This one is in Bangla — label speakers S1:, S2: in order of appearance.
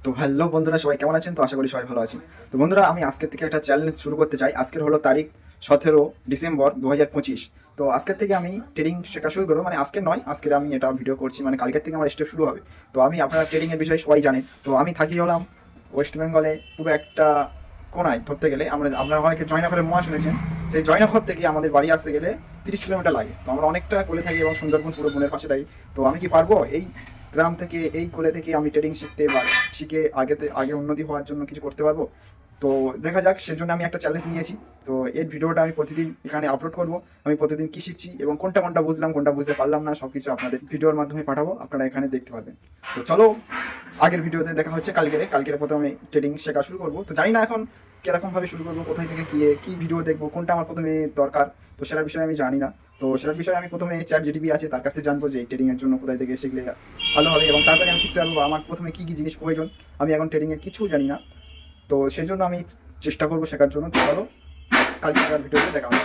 S1: তো হ্যালো বন্ধুরা, সবাই কেমন আছেন? তো আশা করি সবাই ভালো আছেন। তো বন্ধুরা, আমি আজকের থেকে একটা চ্যালেঞ্জ শুরু করতে চাই। আজকের হলো তারিখ 17 ডিসেম্বর 2025। তো আজকের থেকে আমি ট্রেডিং শেখা শুরু করবো, মানে আজকে নয়, আজকের আমি এটা ভিডিও করছি, মানে কালকের থেকে আমার স্টেপ শুরু হবে। তো আমি আপনারা ট্রেডিংয়ের বিষয়ে সবাই জানেন। তো আমি থাকি হলাম ওয়েস্ট বেঙ্গলে, পুরো একটা কোনায় ধরতে গেলে আপনারা অনেকে জয়নগরের মোয়া শুনেছেন। সেই জয়নগর থেকে আমাদের বাড়ি আসতে গেলে 30 কিলোমিটার লাগে। তো আমরা অনেকটা কোলে থাকি এবং সুন্দরবন পুরো বনের পাশে থাকি। তো আমি কি পারবো এই গ্রাম থেকে, এই কোলে থেকে আমি ট্রেডিং শিখতে বা শিখে আগে উন্নতি হওয়ার জন্য কিছু করতে পারবো? তো দেখা যাক, সেজন্য আমি একটা চ্যালেঞ্জ নিয়েছি। তো এই ভিডিওটা আমি প্রতিদিন এখানে আপলোড করব। আমি প্রতিদিন কি শিখছি এবং কোনটা কোনটা বুঝলাম, কোনটা বুঝতে পারলাম না, সব কিছু আপনাদের ভিডিওর মাধ্যমে পাঠাবো, আপনারা এখানে দেখতে পারবেন। তো চলো, আগের ভিডিওতে দেখা হচ্ছে কালকের প্রথমে ট্রেডিং শেখা শুরু করবো। তো জানি না এখন কিরকমভাবে শুরু করবো, কোথায় থেকে কি ভিডিও দেখবো, কোনটা আমার প্রথমে দরকার, তো সেটার বিষয়ে আমি জানি না। তো সেটার বিষয়ে আমি প্রথমে ChatGPT আছে, তার কাছে জানবো যে ট্রেডিংয়ের জন্য কোথায় থেকে শিখলে ভালো হবে, এবং তারপরে আমি শিখতে পারবো আমার প্রথমে কী কী জিনিস প্রয়োজন। আমি এখন ট্রেডিংয়ের কিছু জানি না, তো সেই জন্য আমি চেষ্টা করবো শেখার জন্য। তো চলো, কালকে ভিডিওতে দেখা হবে।